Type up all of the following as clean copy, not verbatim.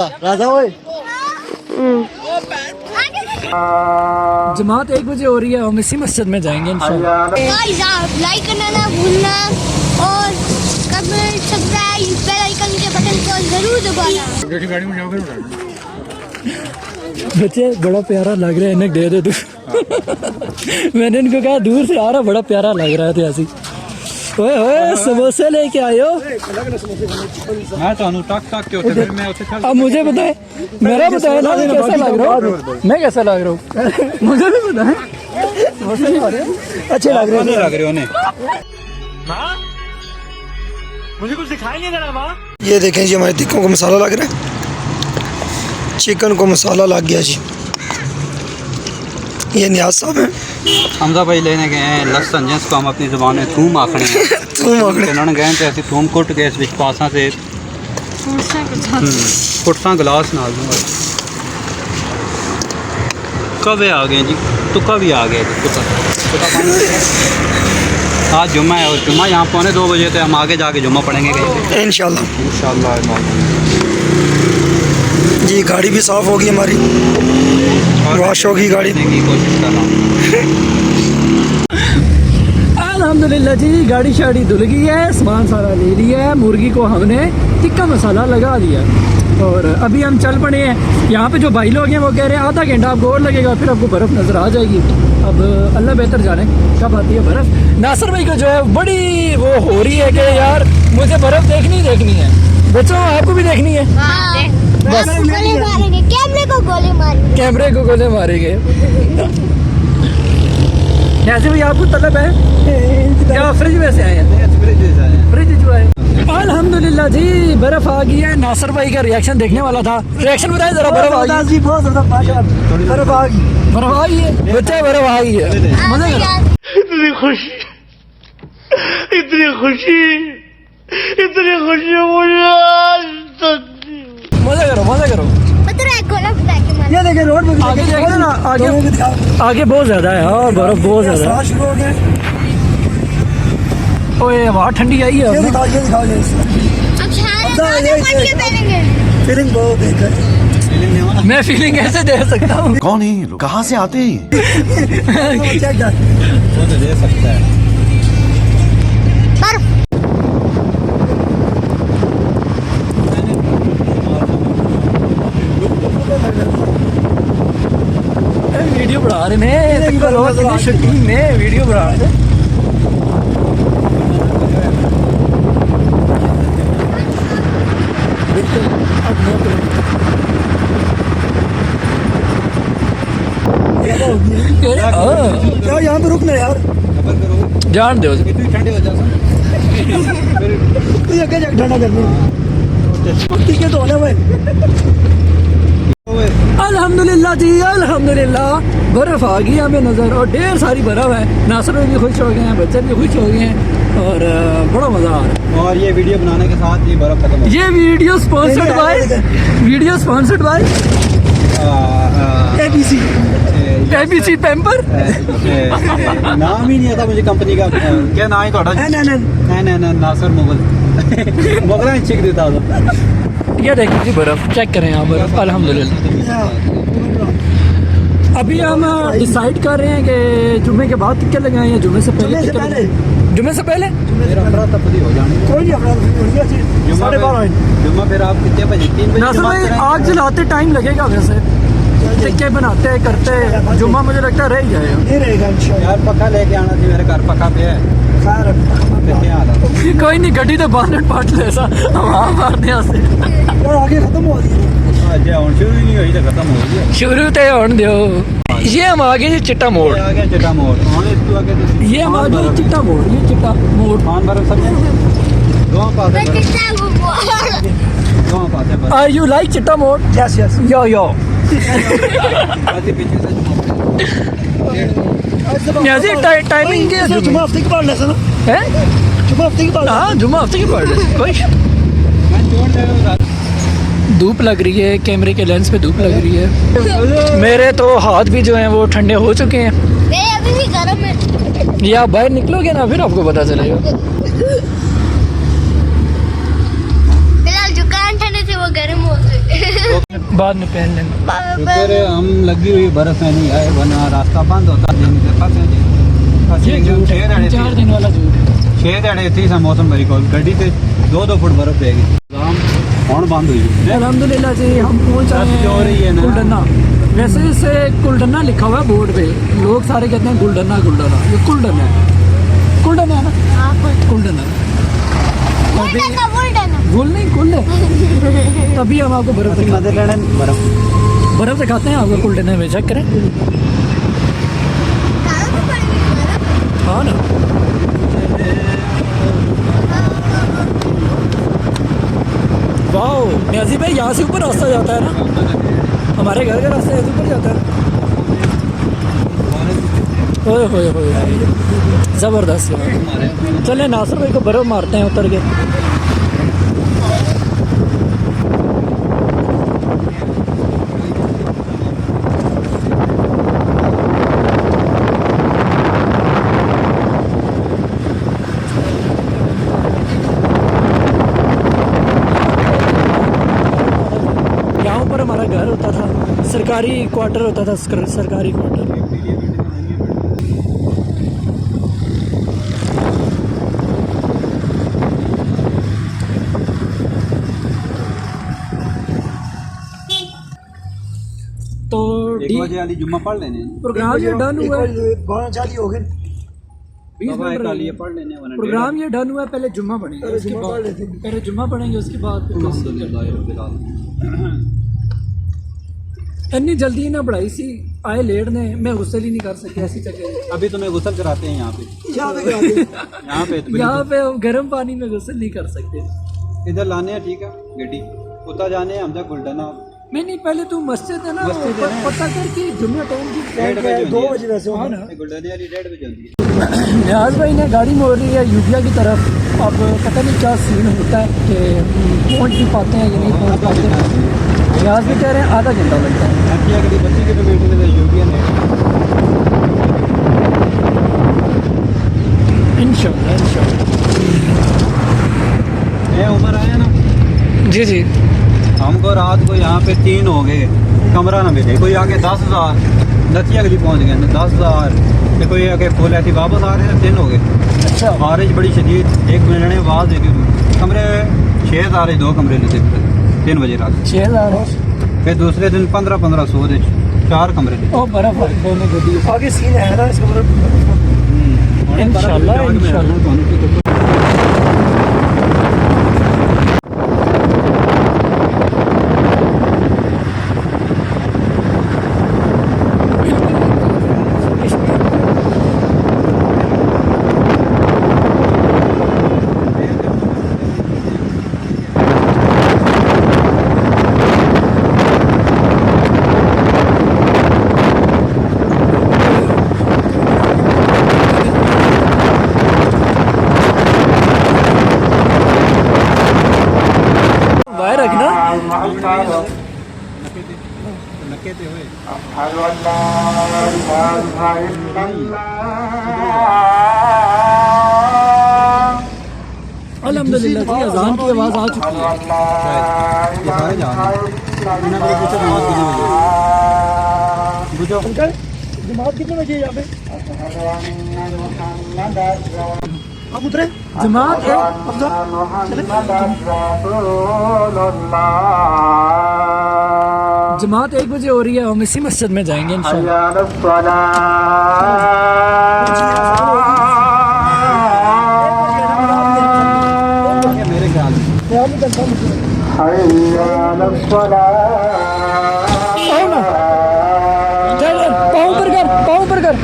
राजा ओए जमात 1 बजे हो रही है, हम इसी मस्जिद में जाएंगे इंशाल्लाह। लाइक करना ना भूलना और सब्सक्राइब बेल आइकन के बटन को जरूर दबाना। बच्चे बड़ा प्यारा लग रहा है, इन्हें दे दे तू। मैंने इनको कहा दूर से आ रहा, बड़ा प्यारा लग रहा था ऐसी। ओए ओए समोसे लेके आयो। अब मुझे बताए, मेरा बताए ना कैसा लग रहा हूँ, मैं कैसा लग रहा हूँ मुझे भी बताए। अच्छे लग रहे हो मुझे कुछ दिखाई नहीं दे रहा माँ। ये देखें जी, हमारे टिक्कों को मसाला लग रहा है, चिकन को मसाला लग गया जी। ये नियाज साहब हैं, हमजा भाई लेने गए हैं लसन जिसको हम अपनी ज़ुबान में थूम आखने हैं। थूम आखने उन्होंने गए थे ऐसी थूम कुट के इस विच पासा से फुटसा गिलास नाल दूंगा। कब आ गए जी, तो कभी आ गए आज जुम्मा है और जुम्मा यहाँ 1:45 बजे तो हम आगे जाके जुम्मा पढ़ेंगे इंशाल्लाह। इंशाल्लाह। जी गाड़ी भी साफ़ होगी हमारी, वॉश होगी गाड़ी की कोशिश कर रहा हूँ। अल्हम्दुलिल्लाह जी, गाड़ी शाड़ी धुल गई है, सामान सारा ले लिया है, मुर्गी को हमने टिक्का मसाला लगा दिया और अभी हम चल पड़े हैं। यहाँ पे जो भाई लोग हैं वो कह रहे हैं आधा घंटा आपको और लगेगा, फिर आपको बर्फ़ नज़र आ जाएगी। अब अल्लाह बेहतर जाने कब आती है बर्फ़। नासिर भाई को जो है बड़ी वो हो रही है कि यार मुझे बर्फ़ देखनी है। बच्चों आपको भी देखनी है? बस गोले मारेंगे, कैमरे को गोले मारेंगे। कैमरे को गोले मारेंगे। ऐसे भी आपको तलब है क्या? फ्रिज में से आए हैं? फ्रिज जो है। अल्हम्दुलिल्लाह जी, बर्फ आ गई है। नासिर भाई का रिएक्शन देखने वाला था, रिएक्शन बताए जरा। बर्फ आ गई, बहुत ज़्यादा बर्फ आ गई, बर्फ आ गई है बच्चे, बर्फ आ गई है। मजा करो, इतनी खुशी मुझे मजा करो। पता है गोला फुला के मार। ये देखें रोड पे आगे देखो ना, आगे बहुत ज्यादा है और बर्फ बहुत ज्यादा है। शुरू हो गया। ओए वहाँ ठंडी आई है। ये दिखाओ अब सारे पट के पहनेंगे। फीलिंग बहुत बेकार है। मैं फीलिंग कैसे दे सकता हूँ? कौन है ये लोग? कहाँ से आते हैं? चेक कर। वो तो दे सकता है। बर्फ वीडियो बढ़ा रहे हैं, शूटिंग में वीडियो बढ़ा रहे हैं। क्या यहाँ पे रुकना यार, जान दो ठंडी हो जाता ठंडा करनी ठीक है तो होना भाई। अल्हम्दुलिल्लाह जी, अल्हम्दुलिल्लाह बर्फ आ गई हमें नज़र और ढेर सारी बर्फ है। नासिर भी खुश हो गए हैं, बच्चे भी खुश हो गए हैं और बड़ा मज़ा आ रहा है। और ये वीडियो बनाने के साथ ही बर्फ खत्म हो ये video sponsored by ABC pamper. नाम ही नहीं आता मुझे कंपनी का। क्या नाम है थोड़ा? नासिर मुगल मुगल चिक देता था। ये देखिए जी बर्फ, चेक करें आप बर्फ। अल्हम्दुलिल्लाह अभी हम डिसाइड कर रहे हैं कि जुम्मे के बाद टिक्के लगाएं या जुम्मे से पहले? जुम्मे से पहले मेरा तब्दीली हो जाने कोई नहीं जुम्मा फिर आप कितने बजे? 3 बजे नासिर भाई आग जलाते टाइम लगेगा वैसे, टिक्के बनाते करते जुम्मा मुझे लगता है रह ही जाएगा। नहीं रहेगा इंशाल्लाह। यार पक्का लेके आना थी, मेरे घर पक्का पे है। कोई नहीं, गड्डी तो बानट पाट ले सा वहाँ मारने से आगे खत्म हो गई शुरू ही नहीं हुई तो खत्म हो गई। शुरू तो होने दो। ये हम आ गए चिट्टा मोड़, आ गया चिट्टा मोड़। ये हम आ गए चिट्टा मोड़, ये चिट्टा मोड़। खान बर्फ सब गाँव पाते आर यू लाइक चिट्टा मोड़? यस यस यो टाइमिंग क्या है? जुम्मा हफ्ते की बात लेसन हैं? जुम्मा हफ्ते की बात। हाँ जुम्मा हफ्ते की बात है। कोई धूप लग रही है, कैमरे के लेंस पे धूप लग रही है। मेरे तो हाथ भी जो हैं वो ठंडे हो चुके हैं। अभी भी गर्म है। ये आप बाहर निकलोगे ना फिर आपको पता चलेगा। फिलहाल जो कान ठंडे थे वो गर्म हो गए। बाद में पहन लेंगे। शुक्र है हम लगी हुई बर्फ में नहीं आए, वरना रास्ता बंद होता दिन से फंसे जी। ये झूठ है, 4 दिन वाला झूठ है। 6 दिहाड़े थी सा मौसम मेरी कॉल गड्डी से 2-2 फुट बर्फ रहेगी। हम बंद हुई है। अल्हम्दुलिल्लाह जी हम पहुंच आए बस जो हो रही है हैं ना। कुलडन्ना। वैसे इसे कुलडन्ना लिखा हुआ है बोर्ड पे, लोग सारे कहते हैं गुलडन्ना गुलडन्ना, ये कुलडन्ना है। कुलडन्ना है ना, कुलडन्ना। अभी गुल नहीं कुल है। तभी हम आपको बर्फ दिखाते हैं, बर्फ दिखाते हैं आपको कुलडन्ना में। चेक करें, हाँ ना। वाओ न्याजी भाई, यहाँ से ऊपर रास्ता जाता है ना, हमारे घर का रास्ता यहाँ से ऊपर जाता है। ओए होए होए, ज़बरदस्त यार। चले नासिर भाई को बर्फ मारते हैं उतर के। यहाँ पर हमारा घर होता था, सरकारी क्वार्टर होता था, सरकारी क्वार्टर। तो 1 बजे वाली जुम्मा पढ़ लेने। प्रोग्राम ये डन हुआ है, 12:40 हो गए। 20 बाबा मिनट का रह लिए गए। पढ़ लेने वरना प्रोग्राम ये डन हुआ है, पहले जुम्मा पढ़ेंगे, उसके जुम्मा बाद पढ़ लेते हैं। पहले जुम्मा पढ़ेंगे, उसके बाद फिर अल्हम्दुलिल्लाह रब्बिल आलमीन। इतनी जल्दी ना पढ़ाई सी आए लेट ने, मैं गुस्से ही नहीं कर सके ऐसी जगह। अभी तुम्हें गुसल कराते हैं यहाँ पे। यहाँ पे कराते हैं। यहाँ पे तो यहाँ पे हम गर्म पानी में गुस्से नहीं कर सकते। इधर लाने हैं, ठीक है गड्डी उतर जाने हैं हम तक गुलडना। नहीं पहले तू मस्जिद है ना, मस्जिद है ना। पता कर कि जुम्मे टाइम की 2 बजे वैसे हाँ ना। गुलडने वाली 1:30 बजे होती है। न्याज भाई ने गाड़ी मोड़ रही है यूबिया की तरफ। अब पता नहीं क्या सीन होता है कि पहुँच भी पाते हैं या नहीं पहुँच पाते। न्याज भी कह रहे हैं आधा घंटा लगता है। बाकी अगली 25 किलोमीटर में यूपी है। इंशाल्लाह। ये उम्र आया ना, जी जी। हमको रात को यहाँ पे 3 हो गए, कमरा ना मिले। कोई आके 10,000 नती अगली पहुँच गए 10,000, फिर कोई आके फुल ऐसी वापस आ रहे हैं 3 हो गए। अच्छा बारिश बड़ी शदीद, 1 मिनट ने आवाज़ देखी कमरे 6,000 2 कमरे लेते 3 बजे रात। 6,000 फिर दूसरे दिन 1500 दे 4 कमरे लेते। ओ बर्फ दोनों गड्डी आगे सीन है ना इसका इंशाल्लाह इंशाल्लाह। बाहर रखना। नकेते हुए अल्हम्दुलिल्लाह जी अजान की आवाज़ आ चुकी है। ये सारे जा रहे हैं। इन्होंने मेरे पूछा नमाज कितने बजे बुझो अंकल जमात कितने बजे यहाँ पे? आप उतरे? जमात है जमात 1 बजे हो रही है, हम इसी मस्जिद में जाएंगे इंशाल्लाह। मेरे ख्याल में आओ ना, चल पाँव ऊपर कर, पाँव ऊपर कर।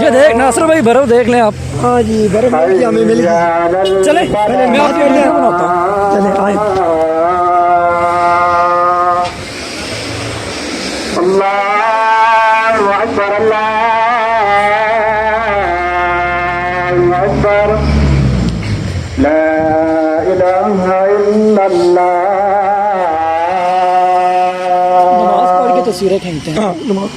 ये देख नासिर भाई बर्फ देख लें आप। हाँ जी बर्फ हमें मिल गई। चले मैं आपके लिए बनाता हूँ। चले आए। नमाज पढ़ के तस्वीरें खींचते हैं। हाँ नमाज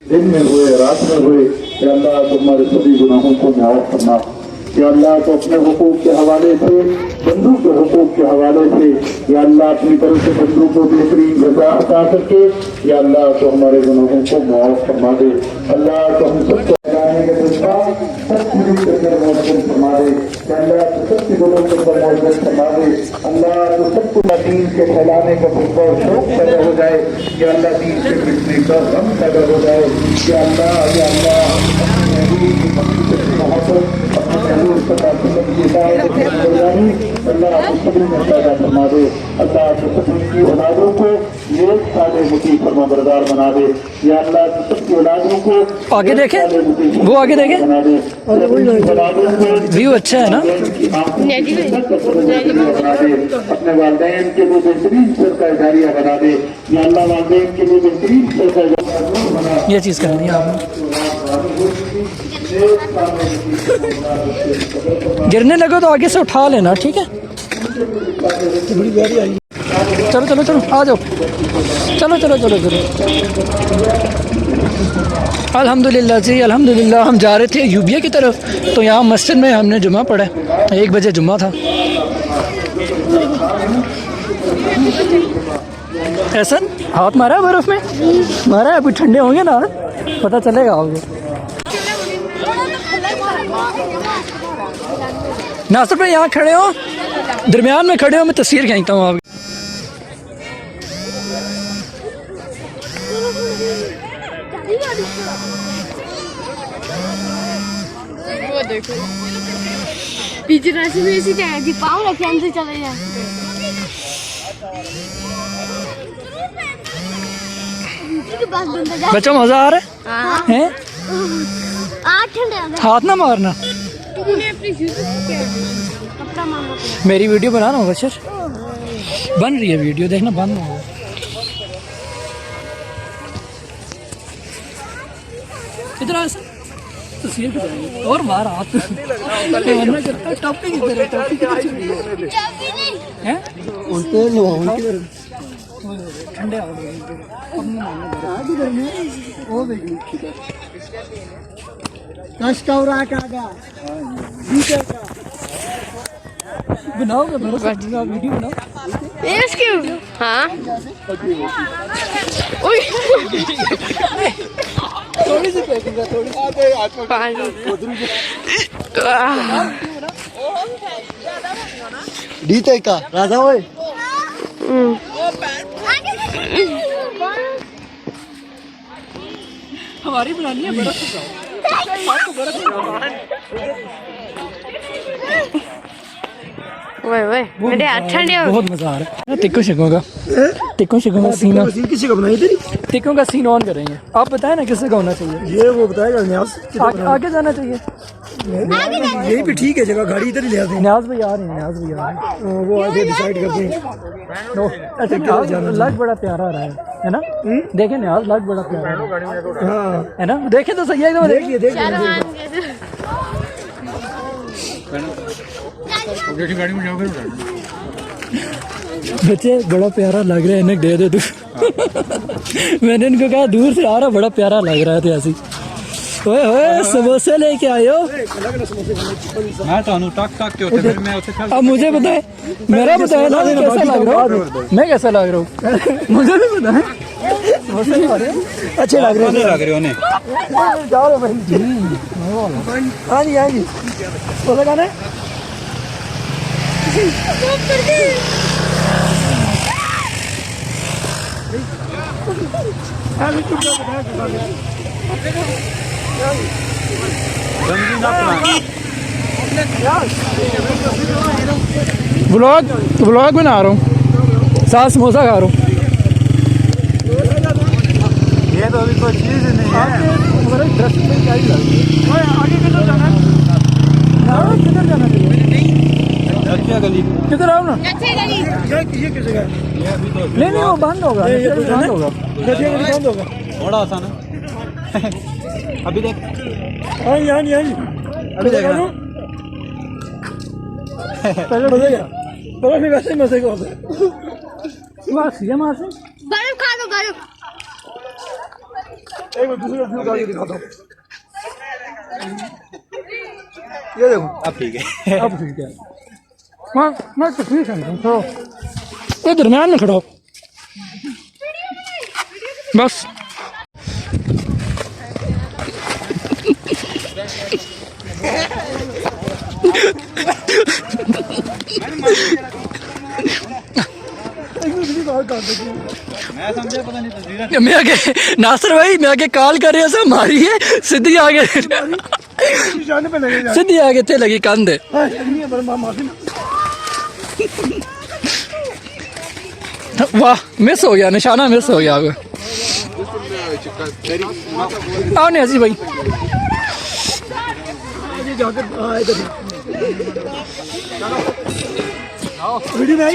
दिन में हुए रात में हुए, या अल्लाह तुम्हारे सभी गुनाहों को माफ करना। या अल्लाह तो अपने हुकूक के हवाले से, बंदू के हुकूक के हवाले से या अल्लाह अपनी तरफ से बंदू को बेहतरीन रजा अता करके या अल्लाह तो हमारे गुनाहों को माफ फरमा दे। अल्लाह तो हम सबको फैलाने के जज्बा सबकी के अंदर मौजूद फरमा दे। अल्लाह तो सबके गुनों के अंदर मौजूद फरमा दे। अल्लाह तो सबको दीन के फैलाने का जज्बा और शौक पैदा हो जाए। या अल्लाह दीन से मिटने का गम पैदा हो जाए। या अल्लाह अपने महबूब की मोहब्बत अपने महबूब सल्लल्लाहु अलैहि वसल्लम की अल्लाह आप सभी में पैदा फरमा दे। अल्लाह आप सभी की औलादों को नेक साले मुती फरमाबरदार बना दे। या अल्लाह सबकी औलादों को आगे देखे, वो आगे देखे, बना दे। व्यू अच्छा है ना। बना दे अपने वालिदैन के लिए बेहतरीन सरकार जारिया बना दे। या अल्लाह वालिदैन के लिए बेहतरीन सरकार बना दे। ये चीज़ करनी है आपने। गिरने लगे तो आगे से उठा लेना, ठीक है। चलो चलो चलो आ जाओ, चलो चलो चलो चलो। अल्हम्दुलिल्लाह जी अल्हम्दुलिल्लाह। हम जा रहे थे यूबिया की तरफ, तो यहाँ मस्जिद में हमने जुम्मा पढ़ा। 1 बजे जुम्मा था। ऐसा हाथ मारा है बर्फ़ में, मारा है। अभी ठंडे होंगे ना, पता चलेगा आपको। नासिर भाई यहाँ खड़े हो, दरमियान में खड़े हो, मैं तस्वीर खींचता हूँ आपकी। वो देखो पीछे रास्ते में ऐसी क्या है, पाँव रखे अंदर चले जाए। बच्चों मजा आ रहा है? हाथ ना मारना। मेरी वीडियो बनाना होगा सर, बन रही है वीडियो, देखना बंद ना होगा। इधर आ सर, तस्वीर खिंचाएंगे और मार हाथ टॉपिक इधर है, टॉपिक है ठंडे बनाओ वीडियो बनाओ। हाँ थोड़ी सी फेंकूंगा, थोड़ी डीते का राजा ओए हमारी बनानी है बर्फ। मेरे अच्छा नहीं बहुत मजा आ रहा है। टिक्को शिकोगा, टिक्को शिकोगा सीना, किसी को बनाई तेरी टिक्कों का सीन ऑन करेंगे। आप बताएं ना किससे का होना चाहिए। ये वो बताएगा न्यास आगे जाना चाहिए। यही भी ठीक है जगह, गाड़ी इधर ही ले आते हैं। न्याज भाई आ रहे हैं, न्याज भाई आ रहे हैं, वो आगे डिसाइड करते हैं। अच्छा न्याज लग बड़ा प्यारा रहा है ना। देखे न्याज लग बड़ा प्यारा है ना, देखे तो सही है एकदम। देखिए देखिए बच्चे बड़ा प्यारा लग रहा है, इन्हें दे दे तू। मैंने इनको कहा दूर से आ रहा, बड़ा प्यारा लग रहा है। तो ऐसी ओए ओए समोसे लेके आयो। मैं तो टक टक के होते फिर मैं उसे अब मुझे बताए, मेरा बताया ना मैं कैसा लग रहा हूँ, मैं कैसा लग रहा हूँ, मुझे भी बताए। समोसे खा रहे हैं, अच्छे लग रहे हैं, लग रहे होने। जाओ भाई। हाँ जी हाँ जी, बोला गाना व्लॉग बना रहा हूँ, साथ समोसा खा रहा हूँ। ये तो अभी कोई चीज नहीं है। हमारे ड्रेसिंग में क्या ही लग रही है। आगे किधर जाना है? किधर जाना चाहिए? गली किधर आओ ना। ये किस जगह नहीं नहीं वो बंद होगा, बंद होगा, बंद होगा। थोड़ा आसान है। अभी देख, हाँ जी हाँ जी हाँ जी, अभी देख रहा पहले मजेगा, बर्फ में वैसे ही मजे का होता है। बर्फ खा लो बर्फ। एक बार दूसरा व्यू गाड़ी दिखाता हूँ। ये देखो अब ठीक है। अब ठीक है। मैं तस्वीर खींचूं तो ये दरम्यान में खड़ा हो बस। मैं समझा पता नहीं तस्वीर मैं आगे नासिर भाई मैं आगे कॉल कर रहे हो मारी है सीधी आगे सीधी आगे थे लगी कंध वाह मिस हो गया निशाना मिस हो गया आओ नहीं अजी भाई वीडियो में आई